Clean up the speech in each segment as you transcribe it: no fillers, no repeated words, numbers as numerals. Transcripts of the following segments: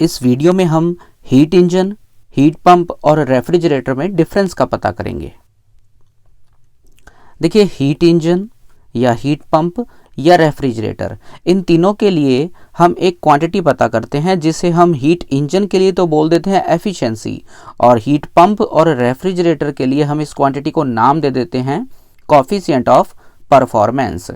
इस वीडियो में हम हीट इंजन, हीट पंप और रेफ्रिजरेटर में डिफरेंस का पता करेंगे। देखिए, हीट इंजन या हीट पंप या रेफ्रिजरेटर, इन तीनों के लिए हम एक क्वांटिटी पता करते हैं जिसे हम हीट इंजन के लिए तो बोल देते हैं एफिशिएंसी, और हीट पंप और रेफ्रिजरेटर के लिए हम इस क्वांटिटी को नाम दे देते हैं कोफिशिएंट ऑफ परफॉर्मेंस।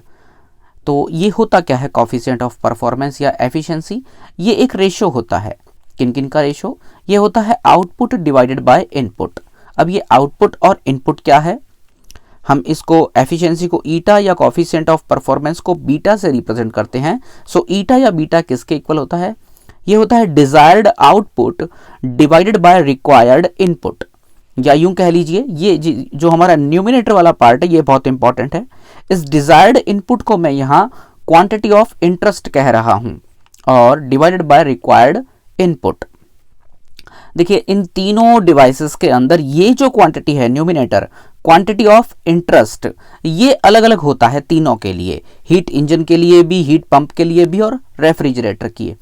तो ये होता क्या है कोफिशिएंट ऑफ परफॉर्मेंस या एफिशिएंसी? ये एक रेशो होता है। किन किन का रेशो? ये होता है आउटपुट डिवाइडेड बाय इनपुट। अब ये आउटपुट और इनपुट क्या है? हम इसको एफिशिएंसी को ईटा या कोफिशिएंट ऑफ परफॉर्मेंस को बीटा से रिप्रेजेंट करते हैं। सो ईटा या बीटा किसके इक्वल होता है? ये होता है desired output divided by required input, या यूं कह लीजिए ये जो हमारा न्यूमिनेटर वाला पार्ट है ये बहुत इंपॉर्टेंट है। इस डिजायर्ड इनपुट को मैं यहाँ क्वांटिटी ऑफ इंटरेस्ट कह रहा हूं और डिवाइडेड बाय रिक्वायर्ड इनपुट। देखिए, इन तीनों डिवाइसेस के अंदर ये जो क्वांटिटी है न्यूमिनेटर, क्वांटिटी ऑफ इंटरेस्ट, ये अलग अलग होता है तीनों के लिए, हीट इंजन के लिए भी, हीट पंप के लिए भी और रेफ्रिजरेटर के।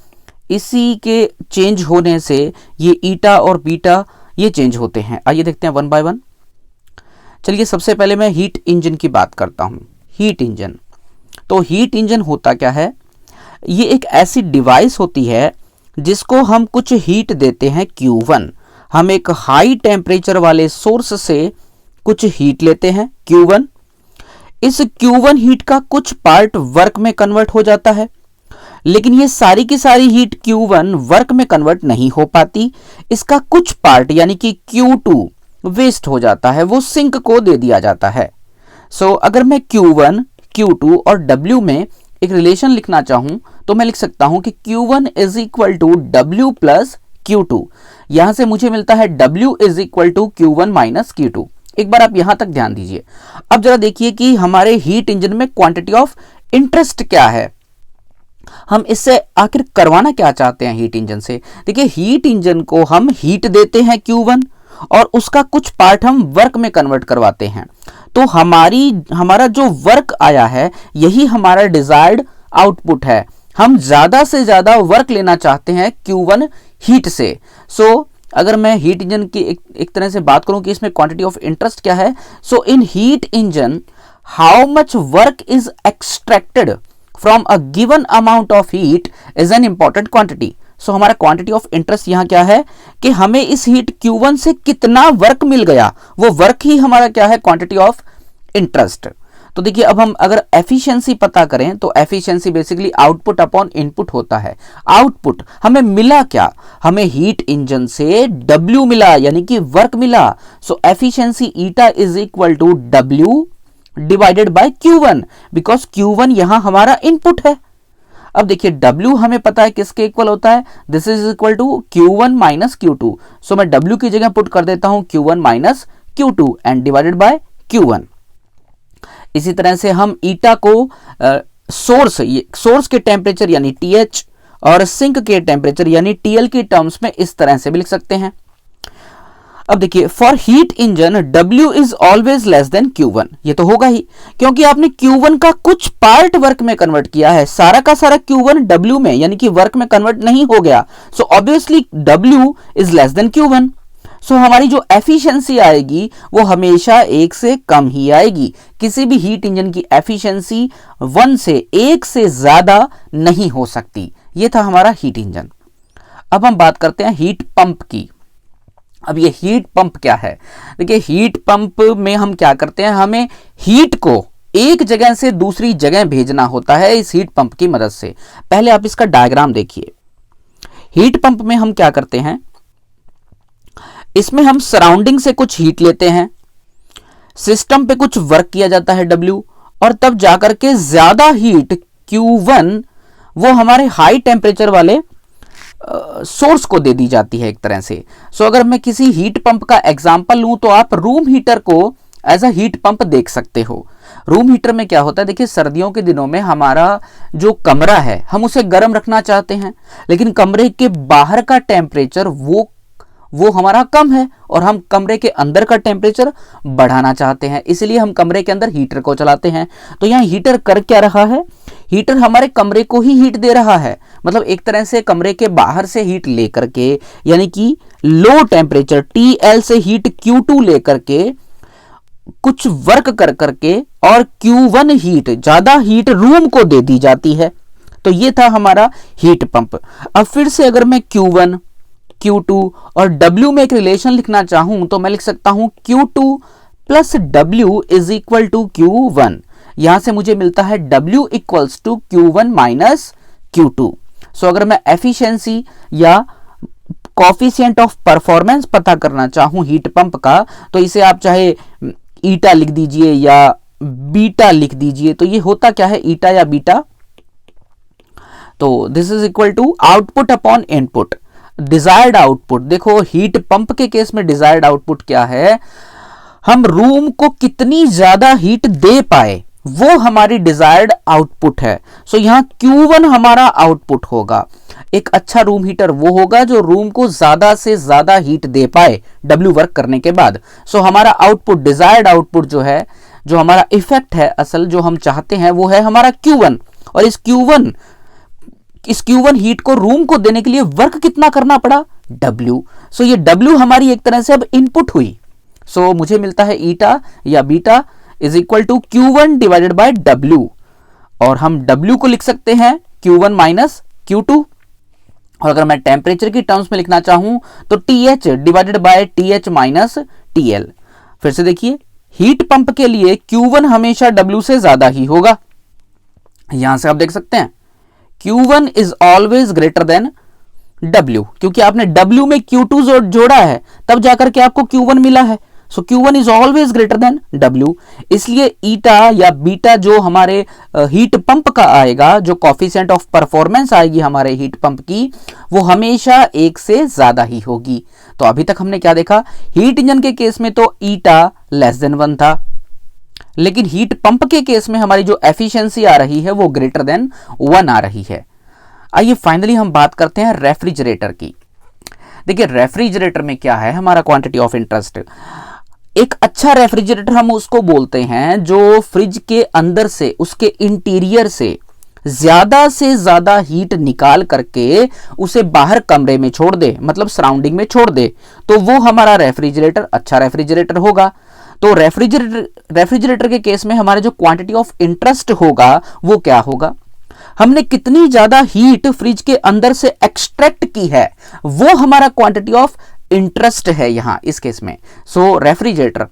इसी के चेंज होने से ये ईटा और बीटा ये चेंज होते हैं। आइए देखते हैं वन बाय वन। चलिए, सबसे पहले मैं हीट इंजन की बात करता हूं। हीट इंजन, तो हीट इंजन होता क्या है? ये एक ऐसी डिवाइस होती है जिसको हम कुछ हीट देते हैं Q1। हम एक हाई टेम्परेचर वाले सोर्स से कुछ हीट लेते हैं Q1। इस Q1 हीट का कुछ पार्ट वर्क में कन्वर्ट हो जाता है, लेकिन ये सारी की सारी हीट Q1 वर्क में कन्वर्ट नहीं हो पाती। इसका कुछ पार्ट यानी कि Q2 वेस्ट हो जाता है, वो सिंक को दे दिया जाता है। सो अगर मैं Q1, Q2 और W में एक रिलेशन लिखना चाहूं तो मैं लिख सकता हूं कि Q1 is equal to W plus Q2। यहां से मुझे मिलता है W is equal to Q1 minus Q2। एक बार आप यहां तक ध्यान दीजिए। अब जरा देखिए कि हमारे हीट इंजन में क्वांटिटी ऑफ इंटरेस्ट क्या है, हम इससे आखिर करवाना क्या चाहते हैं हीट इंजन से। देखिए, हीट इंजन को हम हीट देते हैं Q1 और उसका कुछ पार्ट हम वर्क में कन्वर्ट करवाते हैं। तो हमारा जो वर्क आया है यही हमारा डिजायर्ड आउटपुट है। हम ज्यादा से ज्यादा वर्क लेना चाहते हैं Q1 हीट से। सो अगर मैं हीट इंजन की एक तरह से बात करूं कि इसमें क्वांटिटी ऑफ इंटरेस्ट क्या है, so in heat engine how much work is extracted from a given amount of heat is an important quantity. So हमारा क्वांटिटी ऑफ इंटरेस्ट यहां क्या है कि हमें इस हीट Q1 से कितना वर्क मिल गया, वो वर्क ही हमारा क्या है, क्वांटिटी ऑफ इंटरेस्ट। तो देखिए, अब हम अगर एफिशिएंसी पता करें तो efficiency basically output upon input होता है। आउटपुट हमें मिला क्या? हमें हीट इंजन से W मिला, यानी कि वर्क मिला। So efficiency eta is equal to W divided by Q1, because Q1 यहां हमारा इनपुट है। अब देखिए, W हमें पता है किसके इक्वल होता है, this is equal to Q1 minus Q2। So मैं W की जगह पुट कर देता हूं Q1 minus Q2 and divided by Q1। इसी तरह से हम ईटा को सोर्स के टेम्परेचर यानी TH और सिंक के टेम्परेचर यानी TL की टर्म्स में इस तरह से भी लिख सकते हैं। अब देखिए, for heat engine W is always less than Q1। ये तो होगा ही, क्योंकि आपने Q1 का कुछ पार्ट वर्क में कन्वर्ट किया है। सारा का सारा Q1 W में यानी कि वर्क में कन्वर्ट नहीं हो गया। So obviously W is less than Q1। सो हमारी जो एफिशिएंसी आएगी वो हमेशा 1 से कम ही आएगी। किसी भी हीट इंजन की एफिशिएंसी 1 से 1 से ज्यादा नहीं हो सकती। ये था हमारा हीट इंजन। अब हम बात करते हैं हीट पंप की। अब ये हीट पंप क्या है? देखिए, हीट पंप में हम क्या करते हैं, हमें हीट को एक जगह से दूसरी जगह भेजना होता है इस हीट पंप की मदद से। पहले आप इसका डायग्राम देखिए। हीट पंप में हम क्या करते हैं, इसमें हम सराउंडिंग से कुछ हीट लेते हैं, सिस्टम पे कुछ वर्क किया जाता है W, और तब जाकर के ज्यादा हीट Q1 वो हमारे हाई टेम्परेचर वाले सोर्स को दे दी जाती है एक तरह से। सो अगर मैं किसी हीट पंप का एग्जांपल लूं तो आप रूम हीटर को एज अ हीट पंप देख सकते हो। रूम हीटर में क्या होता है, देखिए, सर्दियों के दिनों में हमारा जो कमरा है हम उसे गर्म रखना चाहते हैं, लेकिन कमरे के बाहर का टेम्परेचर वो हमारा कम है और हम कमरे के अंदर का टेम्परेचर बढ़ाना चाहते हैं, इसलिए हम कमरे के अंदर हीटर को चलाते हैं। तो यहाँ हीटर कर क्या रहा है, हीटर हमारे कमरे को ही हीट दे रहा है, मतलब एक तरह से कमरे के बाहर से हीट लेकर के, यानी कि लो टेम्परेचर TL से हीट Q2 लेकर के कुछ वर्क कर करके और Q1 हीट, ज्यादा हीट रूम को दे दी जाती है। तो ये था हमारा हीट पंप। अब फिर से अगर मैं Q1, Q2 और W में एक रिलेशन लिखना चाहूं तो मैं लिख सकता हूं Q2 plus W is equal to Q1। यहां से मुझे मिलता है W equals to Q1 minus Q2। So अगर मैं एफिशिएंसी या कोफिशिएंट ऑफ परफॉर्मेंस पता करना चाहूं हीट पंप का, तो इसे आप चाहे ईटा लिख दीजिए या बीटा लिख दीजिए। तो ये होता क्या है, ईटा या बीटा, तो this is equal to output upon input, desired output. देखो हीट पंप के केस में डिजायर्ड आउटपुट क्या है, हम रूम को कितनी ज्यादा हीट दे पाए वो हमारी डिजायर्ड आउटपुट है। सो यहां Q1 हमारा आउटपुट होगा। एक अच्छा रूम हीटर वो होगा जो रूम को ज्यादा से ज्यादा हीट दे पाए W वर्क करने के बाद। सो हमारा आउटपुट, डिजायर्ड आउटपुट जो है, जो हमारा इफेक्ट है असल जो हम चाहते हैं वो है हमारा Q1। और इस Q1 हीट को रूम को देने के लिए वर्क कितना करना पड़ा, W। सो ये W हमारी एक तरह से अब इनपुट हुई। सो मुझे मिलता है ईटा या beta is equal to Q1 divided by W, और हम W को लिख सकते हैं Q1 माइनस Q2। और अगर मैं टेम्परेचर की टर्म्स में लिखना चाहूं तो TH divided by TH minus TL। फिर से देखिए, हीट पंप के लिए Q1 हमेशा W से ज्यादा ही होगा। यहां से आप देख सकते हैं Q1 is always greater than W, क्योंकि आपने W में Q2 जोड़ा है तब जाकर के आपको Q1 मिला है। सो Q1 is always greater than W। इसलिए ईटा या बीटा जो हमारे हीट पंप का आएगा, जो कोफिशिएंट ऑफ परफॉर्मेंस आएगी हमारे हीट पंप की, वो हमेशा 1 से ज्यादा ही होगी। तो अभी तक हमने क्या देखा, हीट इंजन के केस में तो ईटा लेस देन 1 था, लेकिन हीट पंप के केस में हमारी जो एफिशिएंसी आ रही है वो ग्रेटर देन 1 आ रही है। आइए फाइनली हम बात करते हैं रेफ्रिजरेटर की। देखिए रेफ्रिजरेटर में क्या है हमारा क्वांटिटी ऑफ इंटरेस्ट। एक अच्छा रेफ्रिजरेटर हम उसको बोलते हैं जो फ्रिज के अंदर से, उसके इंटीरियर से ज्यादा हीट निकाल करके उसे बाहर कमरे में छोड़ दे, मतलब सराउंडिंग में छोड़ दे, तो वो हमारा रेफ्रिजरेटर अच्छा रेफ्रिजरेटर होगा। तो रेफ्रिजरेटर के केस में हमारा जो क्वांटिटी ऑफ इंटरेस्ट होगा वो क्या होगा, हमने कितनी ज्यादा हीट फ्रिज के अंदर से एक्सट्रैक्ट की है वो हमारा क्वांटिटी ऑफ इंटरेस्ट है यहां इस केस में। So refrigerator,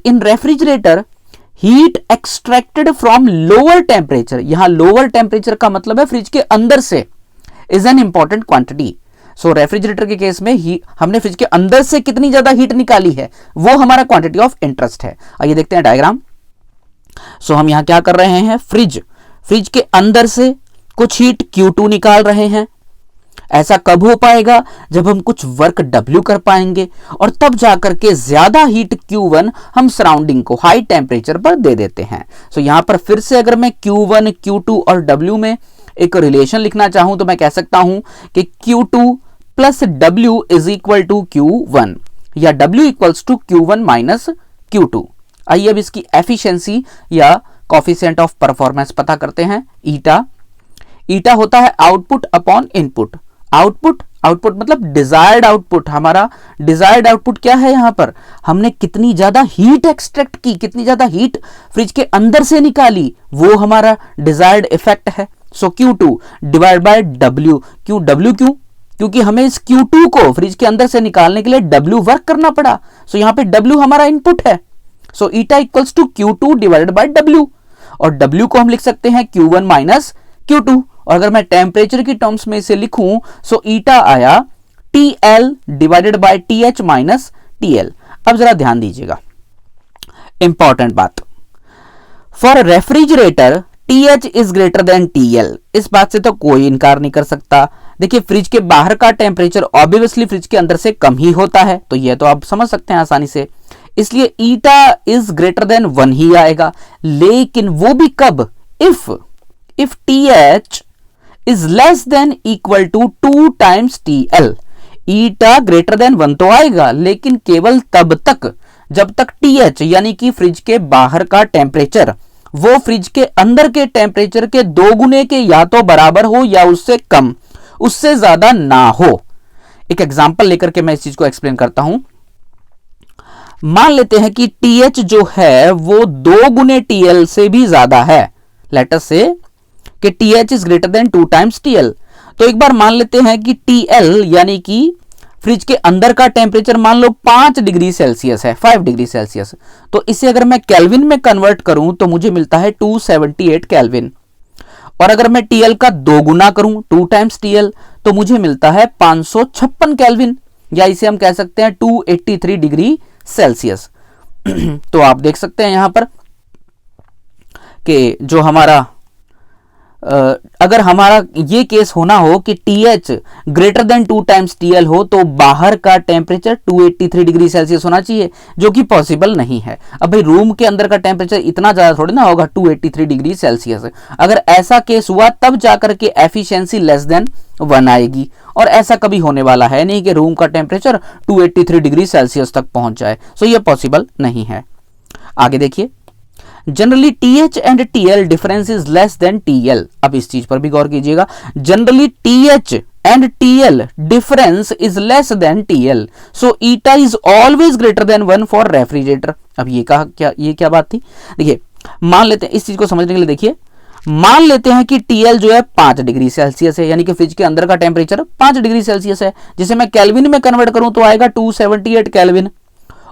in refrigerator heat extracted from lower temperature, यहां लोअर टेम्परेचर का मतलब है फ्रिज के अंदर से, is an important quantity. So refrigerator के केस में हमने फ्रिज के अंदर से कितनी ज्यादा हीट निकाली है वो हमारा क्वांटिटी ऑफ इंटरेस्ट है। आइए देखते हैं डायग्राम। सो हम यहां क्या कर रहे हैं, फ्रिज के अंदर से कुछ हीट Q2 निकाल रहे हैं। ऐसा कब हो पाएगा, जब हम कुछ वर्क W कर पाएंगे और तब जाकर के ज्यादा हीट Q1 हम सराउंडिंग को हाई टेम्परेचर पर दे देते हैं। सो यहां पर फिर से अगर मैं Q1, Q2 और W में एक रिलेशन लिखना चाहूं तो मैं कह सकता हूं कि Q2 plus W is equal to Q1 या W equals to Q1 minus Q2। आइए अब इसकी एफिशिएंसी या कोफिशिएंट ऑफ परफॉर्मेंस पता करते हैं। ईटा होता है आउटपुट अपॉन इनपुट। आउटपुट मतलब डिजायर्ड आउटपुट। हमारा डिजायर्ड आउटपुट क्या है, यहां पर हमने कितनी ज्यादा हीट एक्सट्रैक्ट की, कितनी ज्यादा हीट फ्रिज के अंदर से निकाली, वो हमारा डिजायर्ड इफेक्ट है। सो Q2 डिवाइड बाय W। क्योंकि हमें इस Q2 को फ्रिज के अंदर से निकालने के लिए W वर्क करना पड़ा। सो यहां पे W हमारा इनपुट है। So eta equals to Q2 divided by W, और W को हम लिख सकते हैं Q1 माइनस Q2। और अगर मैं टेम्परेचर की टर्म्स में इसे लिखूं सो ईटा आया TL divided by TH minus TL। अब जरा ध्यान दीजिएगा, इंपॉर्टेंट बात, for refrigerator TH is greater than TL। इस बात से तो कोई इनकार नहीं कर सकता। देखिए फ्रिज के बाहर का टेम्परेचर ऑब्वियसली फ्रिज के अंदर से कम ही होता है, तो यह तो आप समझ सकते हैं आसानी से, इसलिए ईटा इज ग्रेटर देन 1 ही आएगा। लेकिन वो भी कब, if TH is less than equal to 2 times TL। Eta greater than 1 तो आएगा, लेकिन केवल तब तक जब तक TH यानी कि फ्रिज के बाहर का टेम्परेचर वो फ्रिज के अंदर के टेम्परेचर के 2 गुने के या तो बराबर हो या उससे कम, उससे ज्यादा ना हो। एक एग्जांपल लेकर के मैं इस चीज को एक्सप्लेन करता हूं। मान लेते हैं कि TH जो है वो 2 गुने TL से भी ज्यादा है। लेट अस से कि TH is greater than 2 times TL। तो एक बार मान लेते हैं कि TL यानी कि फ्रिज के अंदर का टेम्परेचर मान लो 5 डिग्री सेल्सियस है, 5 डिग्री सेल्सियस। तो इसे अगर मैं केल्विन में कन्वर्ट करूं तो मुझे मिलता है 278 केल्विन। और अगर मैं TL का 2 गुना करूं 2 टाइम्स TL तो मुझे मिलता है 556 केल्विन, या इसे हम कह सकते हैं 283 डिग्री सेल्सियस। तो आप देख सकते हैं यहां पर कि जो हमारा अगर हमारा ये केस होना हो कि TH greater than 2 times TL हो तो बाहर का टेम्परेचर 283 डिग्री सेल्सियस होना चाहिए, जो कि पॉसिबल नहीं है। अब भाई रूम के अंदर का टेम्परेचर इतना ज्यादा थोड़ी ना होगा 283 डिग्री सेल्सियस। अगर ऐसा केस हुआ तब जाकर के एफिशिएंसी लेस देन 1 आएगी, और ऐसा कभी होने वाला है नहीं कि रूम का टेम्परेचर 283 डिग्री सेल्सियस तक पहुंच जाए। सो ये पॉसिबल नहीं है। आगे देखिए, generally TH and TL difference is less than TL। अब इस चीज पर भी गौर कीजिएगा, generally TH and TL difference is less than TL, so eta is always greater than 1 for refrigerator. अब ये क्या बात थी? देखिए, मान लेते हैं इस चीज को समझने के लिए, देखिए मान लेते हैं कि TL जो है 5 डिग्री सेल्सियस है, यानी कि फ्रिज के अंदर का टेम्परेचर 5 डिग्री सेल्सियस है, जिसे मैं केल्विन में कन्वर्ट करूं तो आएगा 278 केल्विन।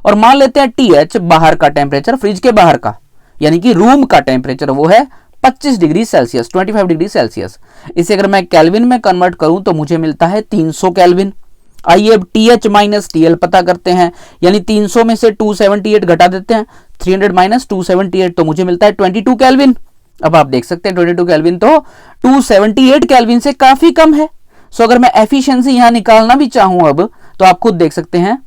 और मान लेते हैं TH बाहर का टेम्परेचर, फ्रिज के बाहर का यानी कि रूम का टेम्परेचर वो है 25 डिग्री सेल्सियस, 25 डिग्री सेल्सियस। इसे अगर मैं केल्विन में कन्वर्ट करूं तो मुझे मिलता है 300 केल्विन। आइए अब TH माइनस TL पता करते हैं, यानी 300 में से 278 घटा देते हैं, 300 माइनस 278 तो मुझे मिलता है 22 केल्विन। अब आप देख सकते हैं 22 केल्विन तो 278 केल्विन से काफी कम है। सो अगर मैं एफिशिएंसी यहां निकालना भी चाहूं अब तो आप खुद देख सकते हैं,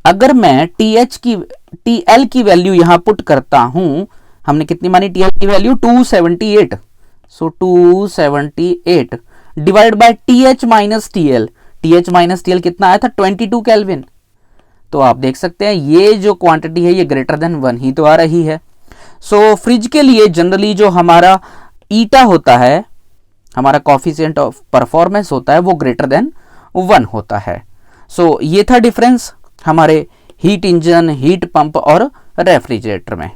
अगर मैं TL की वैल्यू यहां पुट करता हूं, हमने कितनी मानी TL की value 278, so 278 divide by TH minus TL, TH minus TL कितना आया था 22 केल्विन। तो आप देख सकते हैं ये जो क्वांटिटी है ये ग्रेटर देन 1 ही तो आ रही है। सो फ्रिज के लिए जनरली जो हमारा ईटा होता है, हमारा कोफिशिएंट ऑफ परफॉर्मेंस होता है, वो ग्रेटर देन 1 होता है। सो ये था डिफरेंस हमारे हीट इंजन, हीट पंप और रेफ्रिजरेटर में।